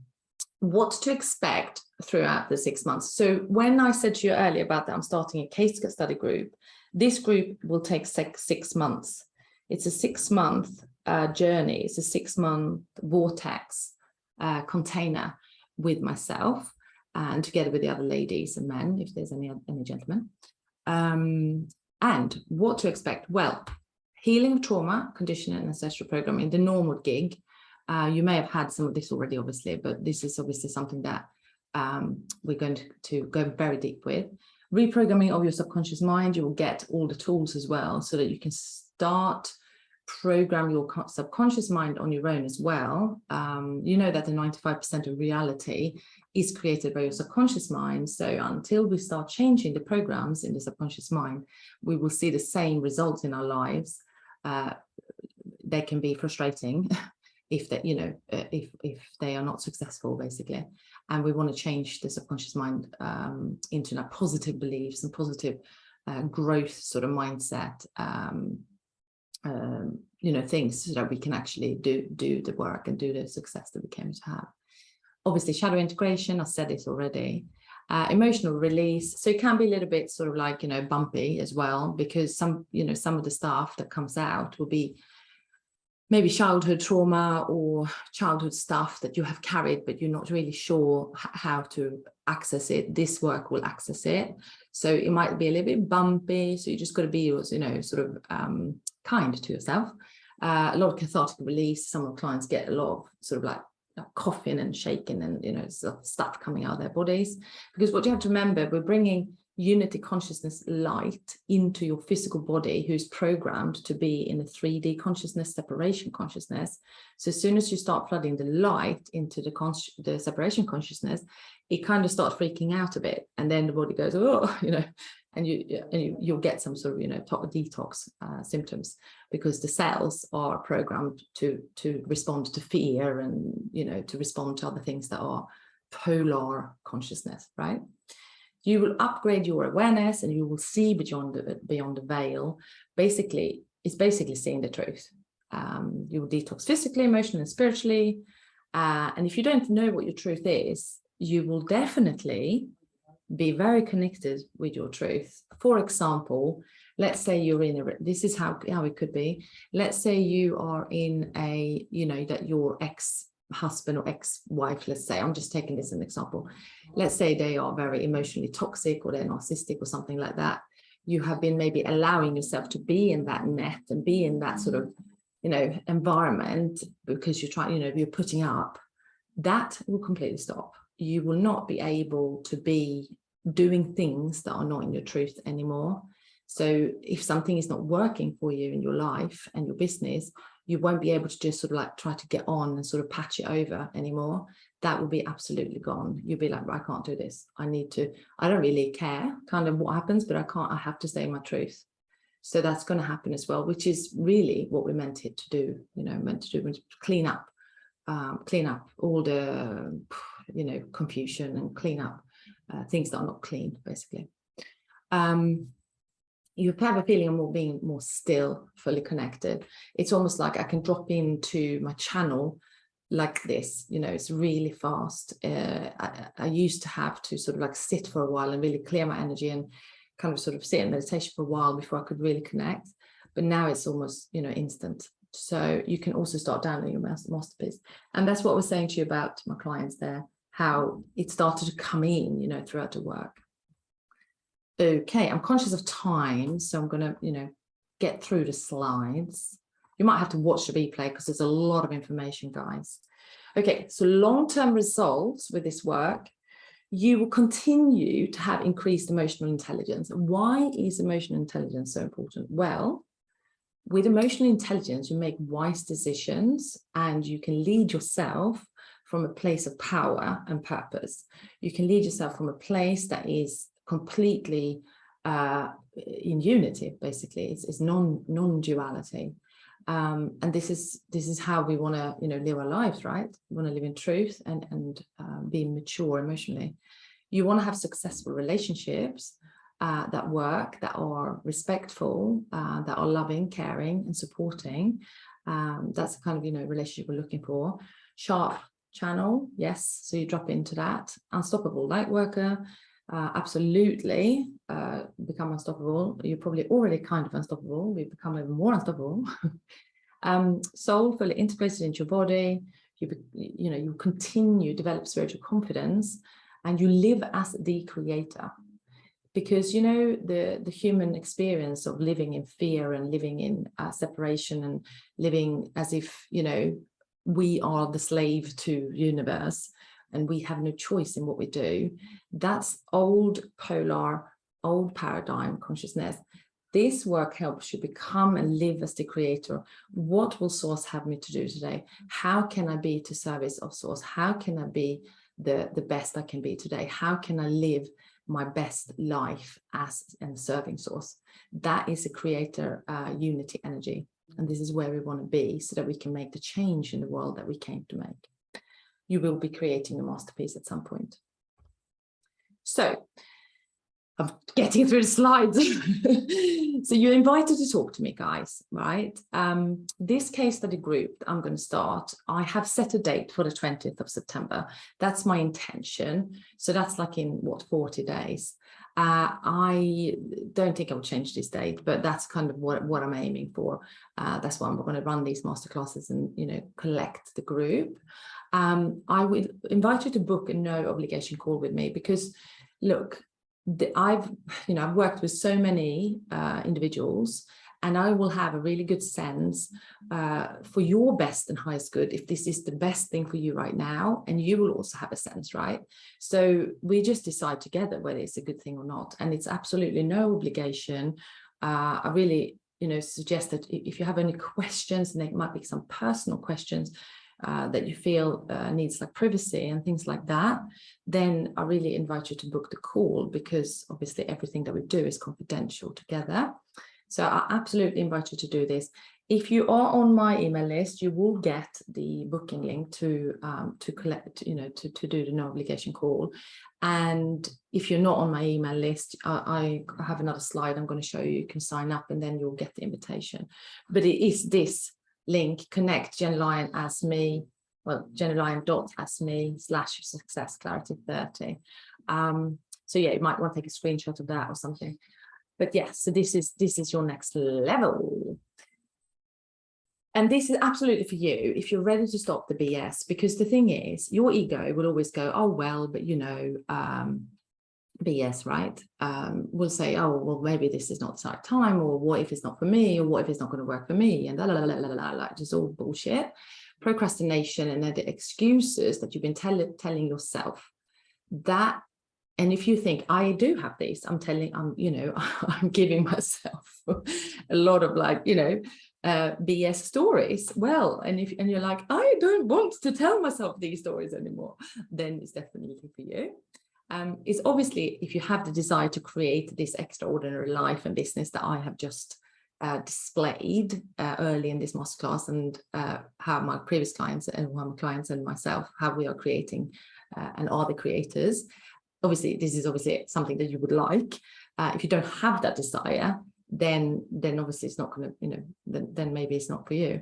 what to expect throughout the 6 months. So when I said to you earlier about that I'm starting a case study group, this group will take 6 months. It's a 6-month journey. It's a 6-month vortex container with myself, and together with the other ladies and men, if there's any gentlemen. And what to expect? Well, healing trauma, conditioning, and ancestral programming, the normal gig. You may have had some of this already, obviously, but this is obviously something that we're going to go very deep with. Reprogramming of your subconscious mind. You will get all the tools as well, so that you can start program your subconscious mind on your own as well. You know that the 95% of reality is created by your subconscious mind. So until we start changing the programs in the subconscious mind, we will see the same results in our lives. They can be frustrating if they, you know, if they are not successful, basically. And we want to change the subconscious mind into like positive beliefs and positive growth sort of mindset. You know, things so that we can actually do the work and do the success that we came to have. Obviously, shadow integration, I said this already. Emotional release. So it can be a little bit sort of like, you know, bumpy as well, because some of the stuff that comes out will be maybe childhood trauma or childhood stuff that you have carried, but you're not really sure how to access it. This work will access it. So it might be a little bit bumpy. So you just got to be, you know, sort of kind to yourself. A lot of cathartic release. Some of the clients get a lot of sort of like coughing and shaking and, you know, stuff coming out of their bodies. Because what you have to remember, we're bringing unity consciousness light into your physical body, who's programmed to be in a 3D consciousness, separation consciousness. So as soon as you start flooding the light into the separation consciousness, it kind of starts freaking out a bit, and then the body goes, oh, you know, and you'll get some sort of, you know, detox symptoms, because the cells are programmed to respond to fear and, you know, to respond to other things that are polar consciousness, right? You will upgrade your awareness, and you will see beyond the veil. Basically, it's basically seeing the truth. You will detox physically, emotionally, and spiritually. And if you don't know what your truth is, you will definitely be very connected with your truth. For example, let's say you're in this is how it could be. Let's say you are in a, you know, that your ex husband or ex-wife, let's say, I'm just taking this as an example. Let's say they are very emotionally toxic or they're narcissistic or something like that. You have been maybe allowing yourself to be in that net and be in that sort of, environment because you're trying, you're putting up. That will completely stop. You will not be able to be doing things that are not in your truth anymore. So if something is not working for you in your life and your business, you won't be able to just sort of like try to get on and sort of patch it over anymore. That will be absolutely gone. You'll be like, I can't do this. I don't really care kind of what happens, but I have to say my truth. So that's going to happen as well, which is really what we're meant to do, clean up all the, confusion and clean up things that are not clean, basically. You have a feeling of being more still, fully connected. It's almost like I can drop into my channel like this, it's really fast. I used to have to sort of like sit for a while and really clear my energy and kind of sort of sit in meditation for a while before I could really connect. But now it's almost, instant. So you can also start downloading your masterpiece. And that's what I was saying to you about my clients there, how it started to come in, throughout the work. Okay, I'm conscious of time, so I'm going to, get through the slides. You might have to watch the replay because there's a lot of information, guys. Okay, so long-term results with this work, you will continue to have increased emotional intelligence. Why is emotional intelligence so important? Well, with emotional intelligence, you make wise decisions and you can lead yourself from a place of power and purpose. You can lead yourself from a place that is completely in unity, basically. It's non-duality. And this is how we want to, live our lives, right? We want to live in truth and be mature emotionally. You want to have successful relationships that work, that are respectful, that are loving, caring, and supporting. That's the kind of, relationship we're looking for. Sharp channel, yes. So you drop into that. Unstoppable light worker. Absolutely become unstoppable. You're probably already kind of unstoppable. We become even more unstoppable. Soul fully integrated into your body. You continue to develop spiritual confidence, and you live as the creator. Because the human experience of living in fear and living in separation and living as if we are the slave to the universe and we have no choice in what we do, that's old paradigm consciousness. This work helps you become and live as the creator. What will Source have me to do today? How can I be to service of Source? How can I be the best I can be today? How can I live my best life as and serving Source? That is a creator unity energy. And this is where we want to be so that we can make the change in the world that we came to make. You will be creating a masterpiece at some point. So I'm getting through the slides. So you're invited to talk to me, guys, right? This case study group that I'm going to start, I have set a date for the 20th of September. That's my intention. So that's like in 40 days. I don't think I'll change this date, but that's kind of what I'm aiming for. That's why I'm going to run these masterclasses and, collect the group. I would invite you to book a no obligation call with me because, look, I've worked with so many individuals, and I will have a really good sense for your best and highest good if this is the best thing for you right now, and you will also have a sense, right? So we just decide together whether it's a good thing or not, and it's absolutely no obligation. I really suggest that if you have any questions, and there might be some personal questions that you feel needs like privacy and things like that, then I really invite you to book the call, because obviously everything that we do is confidential together. So I absolutely invite you to do this. If you are on my email list, you will get the booking link to collect, to do the no obligation call. And if you're not on my email list, I have another slide I'm going to show you. You can sign up and then you'll get the invitation. But it is this link, connect Jenny Lyon as me, well, jennylyon.asme/successclarity30. So yeah, you might want to take a screenshot of that or something. But yeah, so this is your next level. And this is absolutely for you if you're ready to stop the BS, because the thing is, your ego will always go, oh, well, but you know, BS, right? We'll say, oh, well, maybe this is not the right time, or what if it's not for me, or what if it's not going to work for me, and just all bullshit. Procrastination and the excuses that you've been telling yourself that. And if you think I do have these, I'm giving myself a lot of BS stories. Well, and you're like, I don't want to tell myself these stories anymore, then it's definitely for you. It's obviously if you have the desire to create this extraordinary life and business that I have just displayed early in this masterclass, and how my previous clients and my clients and myself, how we are creating and are the creators. Obviously, this is obviously something that you would like. If you don't have that desire, then obviously it's not going to, then maybe it's not for you.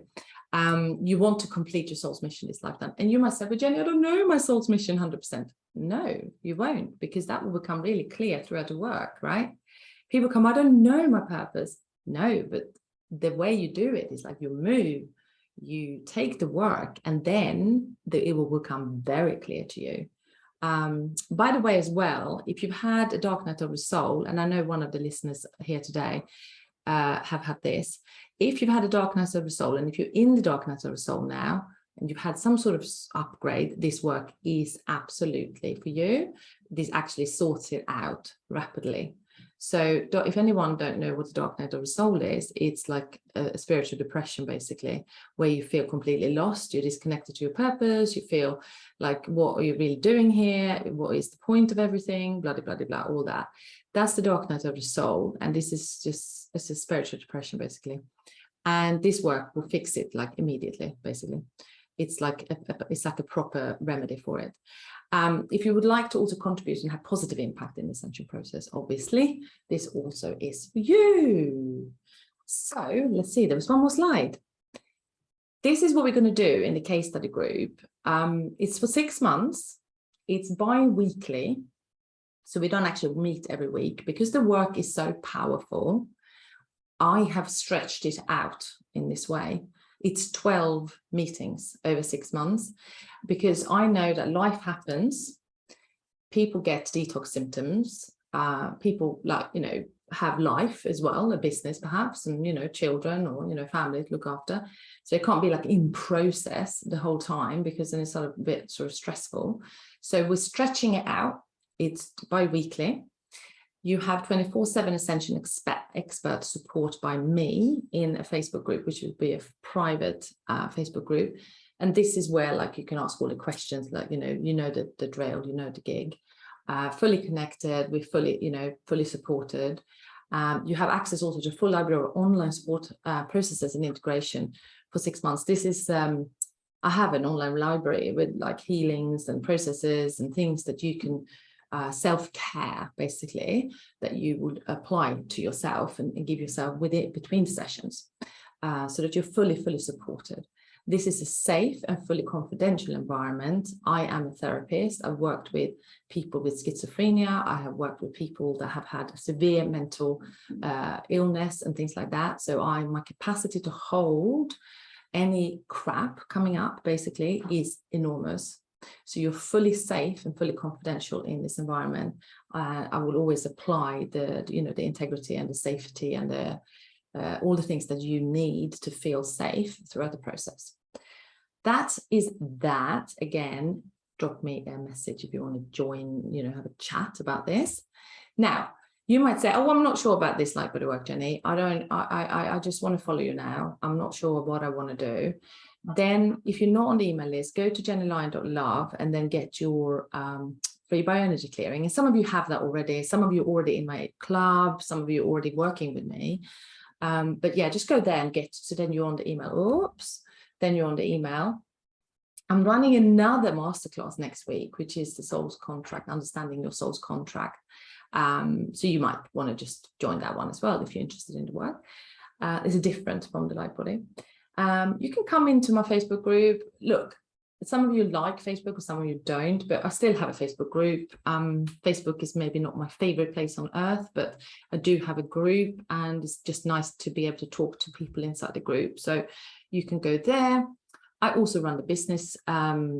You want to complete your soul's mission this lifetime. And you might say, but Jenny, I don't know my soul's mission 100%. No, you won't, because that will become really clear throughout the work, right? People come, I don't know my purpose. No, but the way you do it is like you move, you take the work, and then it will become very clear to you. By the way, as well, if you've had a dark night of the soul, and I know one of the listeners here today have had this, if you've had a dark night of the soul, and if you're in the dark night of the soul now, and you've had some sort of upgrade, this work is absolutely for you. This actually sorts it out rapidly. So if anyone don't know what the dark night of the soul is, it's like a spiritual depression, basically, where you feel completely lost, you're disconnected to your purpose, you feel like, what are you really doing here? What is the point of everything? Blah, blah, blah, blah, all that. That's the dark night of the soul. And this is just, it's a spiritual depression, basically. And this work will fix it like immediately, basically. It's like a proper remedy for it. If you would like to also contribute and have positive impact in the ascension process, obviously, this also is for you. So let's see, there was one more slide. This is what we're going to do in the case study group. It's for 6 months. It's bi-weekly. So we don't actually meet every week because the work is so powerful. I have stretched it out in this way. It's 12 meetings over 6 months, because I know that life happens. People get detox symptoms. People have life as well, a business perhaps, and, children or, family to look after. So it can't be like in process the whole time, because then it's sort of a bit sort of stressful. So we're stretching it out. It's bi-weekly. You have 24/7 Ascension expert support by me in a Facebook group, which would be a private Facebook group. And this is where you can ask all the questions, the drill, the gig, fully connected, we're fully supported. You have access also to a full library of online support processes and integration for 6 months. This is, I have an online library with healings and processes and things that you can self-care, basically, that you would apply to yourself and give yourself with it between sessions, so that you're fully supported. This is a safe and fully confidential environment. I am a therapist. I've worked with people with schizophrenia. I have worked with people that have had severe mental illness and things like that. So my capacity to hold any crap coming up, basically, is enormous. So you're fully safe and fully confidential in this environment. I will always apply the integrity and the safety and all the things that you need to feel safe throughout the process. That is that. Again, drop me a message if you want to join, have a chat about this. Now, you might say, oh, I'm not sure about this Lightbody work, Jenny. I just want to follow you now. I'm not sure what I want to do. Then if you're not on the email list, go to jennylyon.love and then get your free bioenergy clearing. And some of you have that already. Some of you are already in my club. Some of you are already working with me. But yeah, just go there and so then you're on the email. Oops. Then you're on the email. I'm running another masterclass next week, which is the soul's contract, understanding your soul's contract. So you might want to just join that one as well if you're interested in the work. It's different from the Lightbody. You can come into my Facebook group. Look, some of you like Facebook or some of you don't, but I still have a Facebook group. Facebook is maybe not my favorite place on earth, but I do have a group, and it's just nice to be able to talk to people inside the group. So you can go there. I also run the business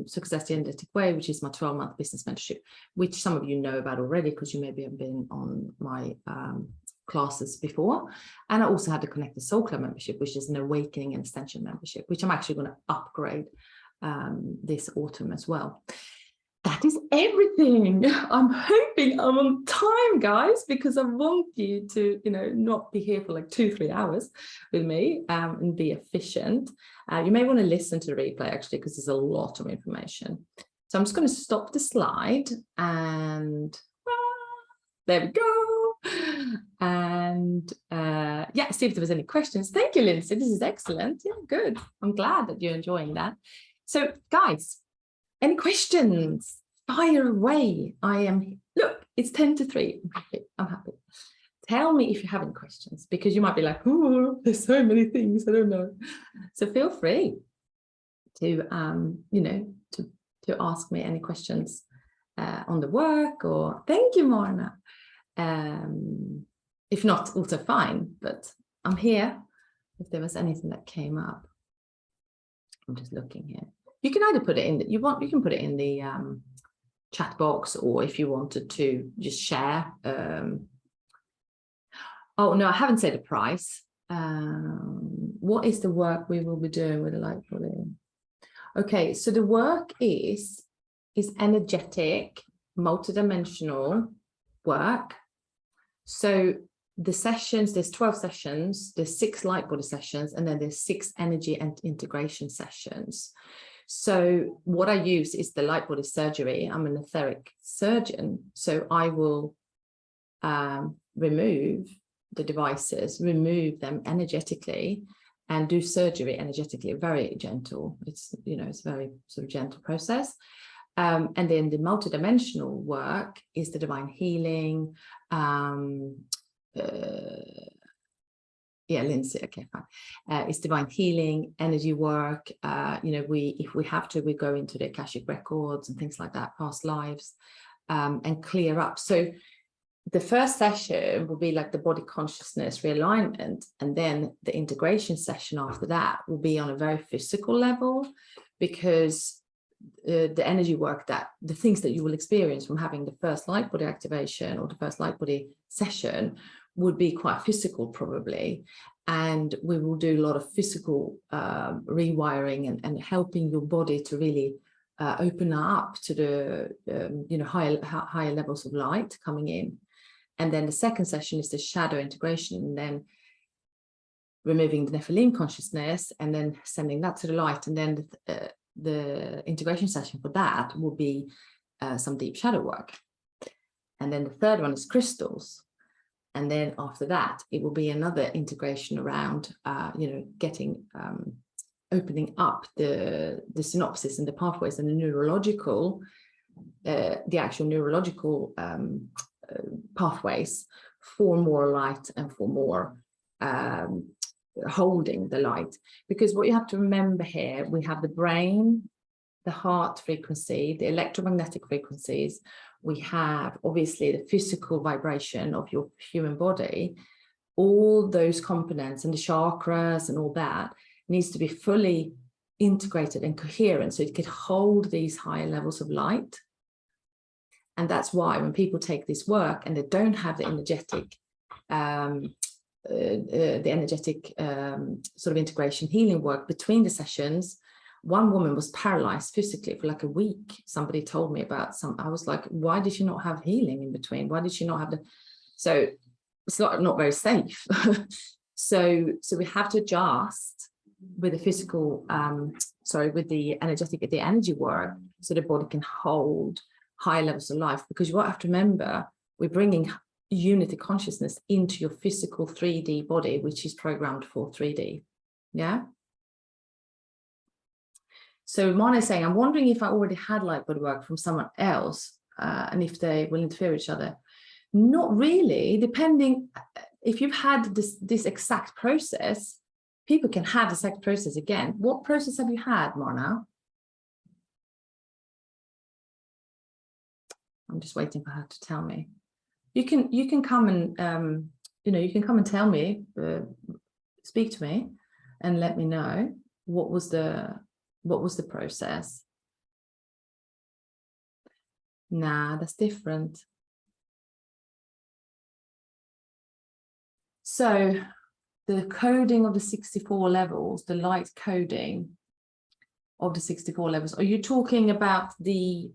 Success the Energetic Way, which is my 12-month business mentorship, which some of you know about already because you maybe have been on my classes before. And I also had the Connect the Soul Club membership, which is an awakening and extension membership, which I'm actually going to upgrade this autumn as well. That is everything. I'm hoping I'm on time, guys, because I want you to, not be here for like 2-3 hours with me and be efficient. You may want to listen to the replay actually, because there's a lot of information. So I'm just going to stop the slide, and there we go. And yeah, see if there was any questions. Thank you, Lindsay. This is excellent. Yeah, good. I'm glad that you're enjoying that. So guys, any questions? Fire away. Look, it's 10 to 3. I'm happy. Tell me if you have any questions, because you might be like, oh, there's so many things, I don't know. So feel free to, to ask me any questions on the work, or thank you, Marna. If not, also fine, but I'm here if there was anything that came up. I'm just looking here. You can either put it in, you can put it in the chat box, or if you wanted to just share. Oh, no, I haven't said a price. What is the work we will be doing with the Lightbody? Okay, so the work is energetic, multidimensional work. So the sessions, there's 12 sessions, there's 6 Lightbody sessions, and then there's 6 energy and integration sessions. So what I use is the Lightbody surgery. I'm an etheric surgeon, so I will remove the devices, remove them energetically, and do surgery energetically. Very gentle. It's it's a very sort of gentle process. And then the multidimensional work is the divine healing. Yeah, Lindsay, okay, fine. It's divine healing, energy work. If we have to, we go into the Akashic records and things like that, past lives, and clear up. So the first session will be like the body consciousness realignment, and then the integration session after that will be on a very physical level, because the energy work, the things that you will experience from having the first Lightbody activation or the first Lightbody session would be quite physical probably, and we will do a lot of physical rewiring and helping your body to really open up to the higher levels of light coming in. And then the second session is the shadow integration, and then removing the Nephilim consciousness and then sending that to the light. And then the integration session for that will be some deep shadow work. And then the third one is crystals. And then after that, it will be another integration around, opening up the synopsis and the pathways and the neurological, the actual neurological pathways for more light and for more holding the light. Because what you have to remember here, we have the brain, the heart frequency, the electromagnetic frequencies. We have obviously the physical vibration of your human body. All those components and the chakras and all that needs to be fully integrated and coherent so it could hold these higher levels of light. And that's why when people take this work and they don't have the energetic sort of integration healing work between the sessions. One woman was paralyzed physically for like a week. Somebody told me about I was like, why did she not have healing in between? Why did she not have so it's not very safe. so we have to adjust with the physical, with the energetic, the energy work, so the body can hold high levels of life. Because you have to remember, we're bringing unity consciousness into your physical 3D body, which is programmed for 3D. Yeah. So Mona is saying, I'm wondering if I already had Lightbody work from someone else and if they will interfere with each other. Not really, depending if you've had this exact process, people can have the exact process again. What process have you had, Mona? I'm just waiting for her to tell me. You can come and you can come and tell me, speak to me, and let me know what was the process. Nah, that's different. So the coding of the 64 levels, the light coding of the 64 levels, are you talking about the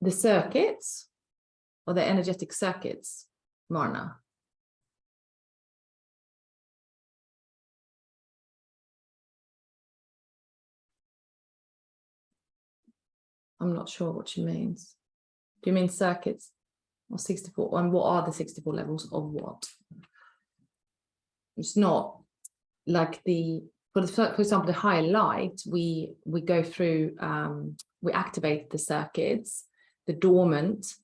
circuits or the energetic circuits, Marna? I'm not sure what she means. Do you mean circuits or 64? And what are the 64 levels of what? It's not like for example, the higher light, we go through, we activate the circuits, the dormant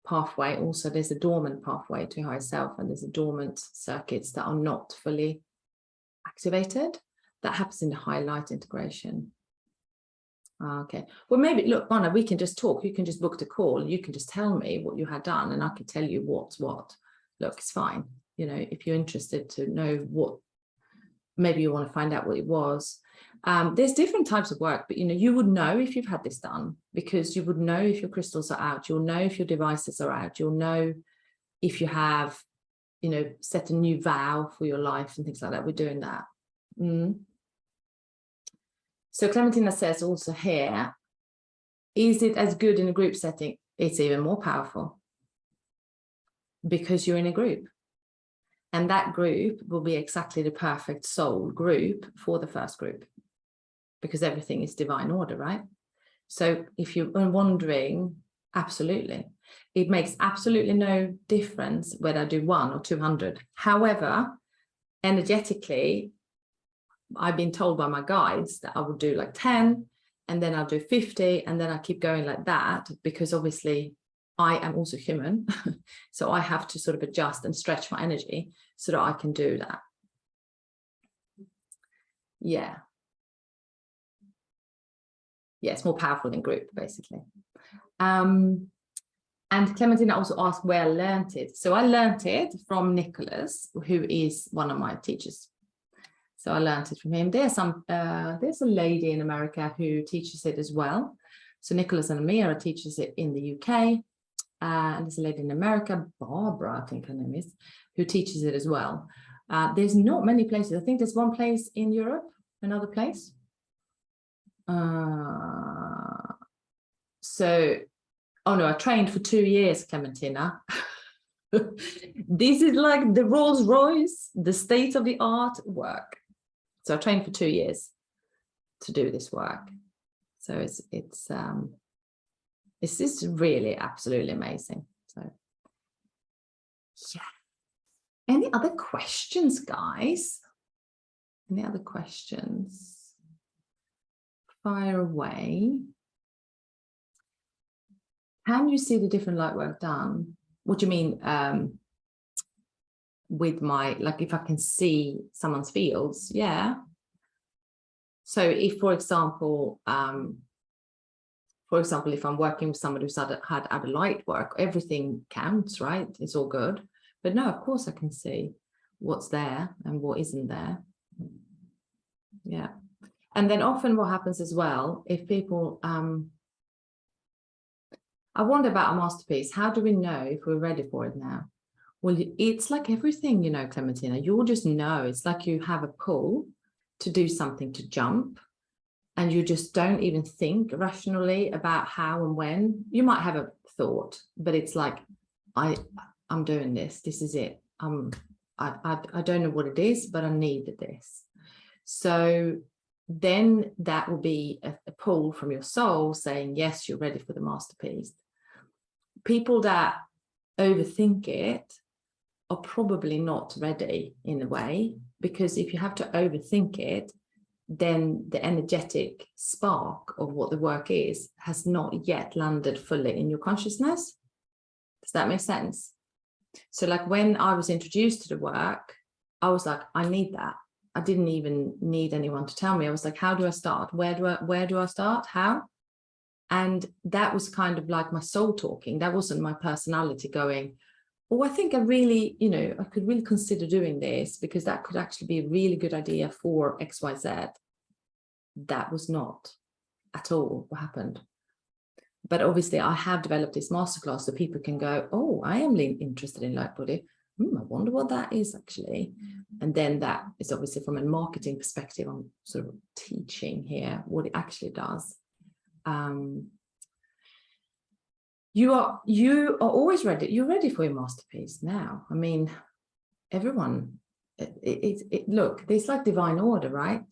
pathway. Also, there's a dormant pathway to higher self, and there's a dormant circuits that are not fully activated. That happens in the high light integration. Okay, well, maybe, look, Anna, we can just talk. You can just book the call. You can just tell me what you had done, and I can tell you what's what. Look, it's fine. You know, if you're interested to know what, maybe you want to find out what it was. There's different types of work, but, you know, you would know if you've had this done, because you would know if your crystals are out. You'll know if your devices are out. You'll know if you have, you know, set a new vow for your life and things like that. We're doing that. So Clementina says also here, is it as good in a group setting? It's even more powerful because you're in a group. And that group will be exactly the perfect soul group for the first group, because everything is divine order, right? So if you're wondering, absolutely. It makes absolutely no difference whether I do 1 or 200. However, energetically, I've been told by my guides that I will do like 10, and then I'll do 50, and then I keep going like that, because obviously I am also human. So I have to sort of adjust and stretch my energy so that I can do that. Yeah. Yeah, it's more powerful in group, basically. And Clementina also asked where I learned it. So I learned it from Nicholas, who is one of my teachers. So I learned it from him. There's a lady in America who teaches it as well. So Nicholas and Amira teaches it in the UK. And there's a lady in America, Barbara, I think her name is, who teaches it as well. There's not many places. I think there's one place in Europe, another place. So, oh no, I trained for 2 years, Clementina. This is like the Rolls Royce, the state of the art work. So I trained for 2 years to do this work. So it's just really absolutely amazing. So yeah. Any other questions, guys? Any other questions? Fire away. Can you see the different light work done? What do you mean? With my, like, if I can see someone's fields? Yeah. So if, for example, if I'm working with somebody who's had other light work, everything counts, right? It's all good. But no, of course I can see what's there and what isn't there. Yeah. And then often what happens as well, if people, I wonder about a masterpiece. How do we know if we're ready for it now? Well, it's like everything, you know, Clementina, you'll just know. It's like you have a pull to do something, to jump, and you just don't even think rationally about how and when. You might have a thought, but it's like, I'm doing this. This is it. I don't know what it is, but I need this. So then that will be a pull from your soul saying, yes, you're ready for the masterpiece. People that overthink it are probably not ready in a way, because if you have to overthink it, then the energetic spark of what the work is has not yet landed fully in your consciousness. Does that make sense? So like when I was introduced to the work, I was like, I need that. I didn't even need anyone to tell me. I was like, how do I start? Where do I start? How? And that was kind of like my soul talking. That wasn't my personality going, oh, I think I really, I could really consider doing this because that could actually be a really good idea for XYZ. That was not at all what happened. But obviously I have developed this masterclass so people can go, oh, I am interested in Lightbody. I wonder what that is actually. And then that is obviously from a marketing perspective, I'm sort of teaching here what it actually does. You are always ready. You're ready for your masterpiece now. I mean, everyone, look, it's like divine order, right?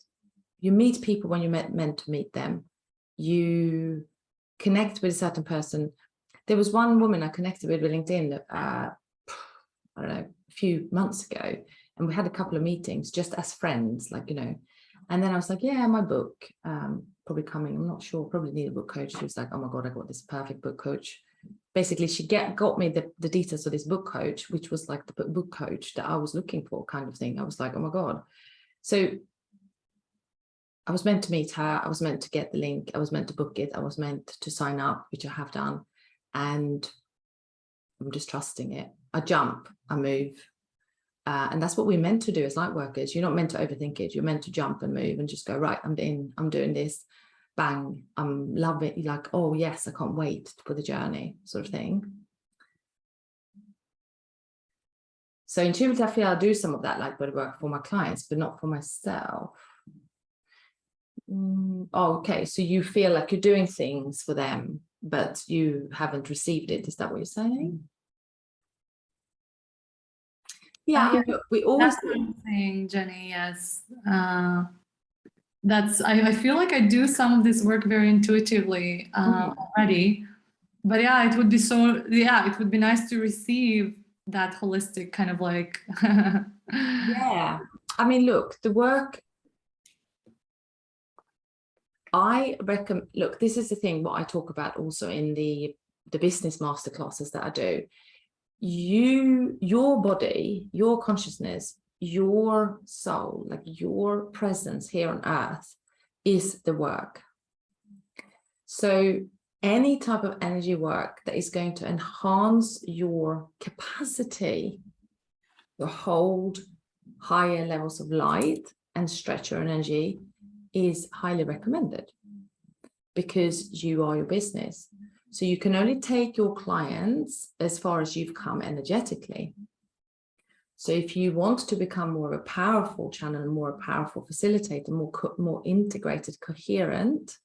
You meet people when you're meant to meet them. You connect with a certain person. There was one woman I connected with LinkedIn, I don't know, a few months ago, and we had a couple of meetings just as friends, like, and then I was like, yeah, my book, probably coming, I'm not sure, probably need a book coach. She was like, oh my God, I got this perfect book coach. Basically, she got me the details of this book coach, which was like the book coach that I was looking for, kind of thing. I was like, oh my God. So I was meant to meet her. I was meant to get the link. I was meant to book it. I was meant to sign up, which I have done. And I'm just trusting it. I jump, I move. And that's what we're meant to do as light workers. You're not meant to overthink it. You're meant to jump and move and just go, right, I'm doing this. Bang, I'm loving it. You're like, oh yes, I can't wait for the journey, sort of thing. So intuitively, I feel I do some of that Lightbody work for my clients, but not for myself. Oh, okay, so you feel like you're doing things for them, but you haven't received it. Is that what you're saying? Yeah, we always. That's what I'm saying, Jenny. Yes. I feel like I do some of this work very intuitively already, but yeah, it would be it would be nice to receive that holistic kind of like. Yeah, I mean, look, the work I recommend, look, this is the thing, what I talk about also in the business masterclasses that I do. Your body, your consciousness, your soul, like your presence here on earth is the work. So any type of energy work that is going to enhance your capacity to hold higher levels of light and stretch your energy is highly recommended because you are your business. So you can only take your clients as far as you've come energetically. So if you want to become more of a powerful channel, more a powerful facilitator, more integrated, coherent,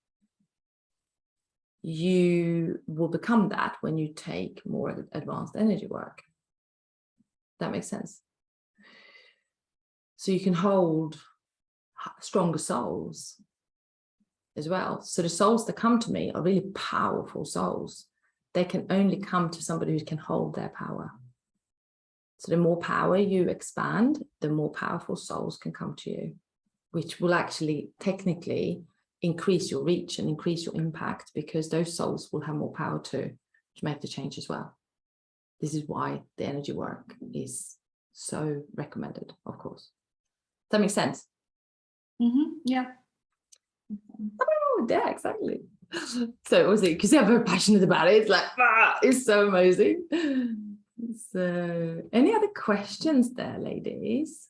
you will become that when you take more advanced energy work. That makes sense. So you can hold stronger souls as well. So the souls that come to me are really powerful souls. They can only come to somebody who can hold their power. So the more power you expand, the more powerful souls can come to you, which will actually technically increase your reach and increase your impact because those souls will have more power to make the change as well. This is why the energy work is so recommended, of course. Does that make sense? Yeah. Oh, yeah, exactly. So obviously, because they're very passionate about it, it's like, it's so amazing. So any other questions there, ladies?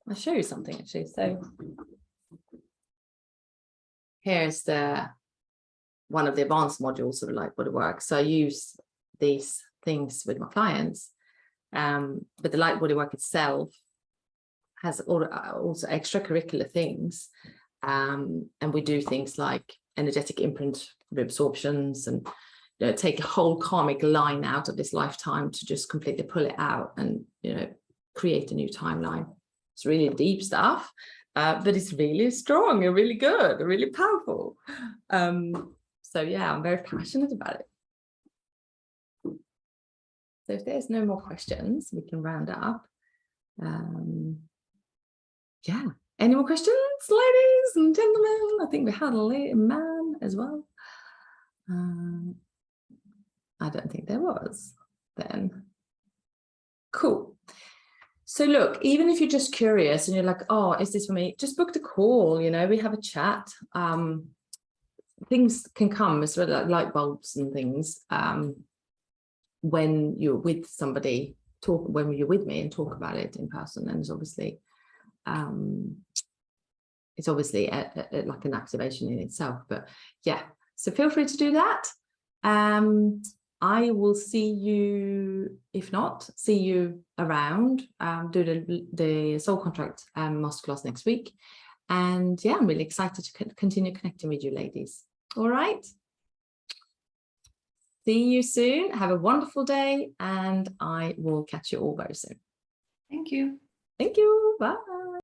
I'll show you something actually. So here's one of the advanced modules of Lightbody work. So I use these things with my clients, but the Lightbody work itself has also extracurricular things, and we do things like energetic imprint reabsorptions and take a whole karmic line out of this lifetime to just completely pull it out and create a new timeline. It's really deep stuff, but it's really strong and really good and really powerful. So yeah, I'm very passionate about it. So if there's no more questions, we can round up. Yeah, any more questions, ladies and gentlemen? I think we had a man as well. I don't think there was then. Cool. So look, even if you're just curious and you're like, oh, is this for me? Just book the call, we have a chat. things can come as well, like light bulbs and things, when you're with somebody, when you're with me and talk about it in person. And it's obviously like an activation in itself. But yeah, so feel free to do that. I will see you, if not, see you around, do the soul contract masterclass next week. And yeah, I'm really excited to continue connecting with you ladies. All right. See you soon. Have a wonderful day, and I will catch you all very soon. Thank you. Thank you. Bye.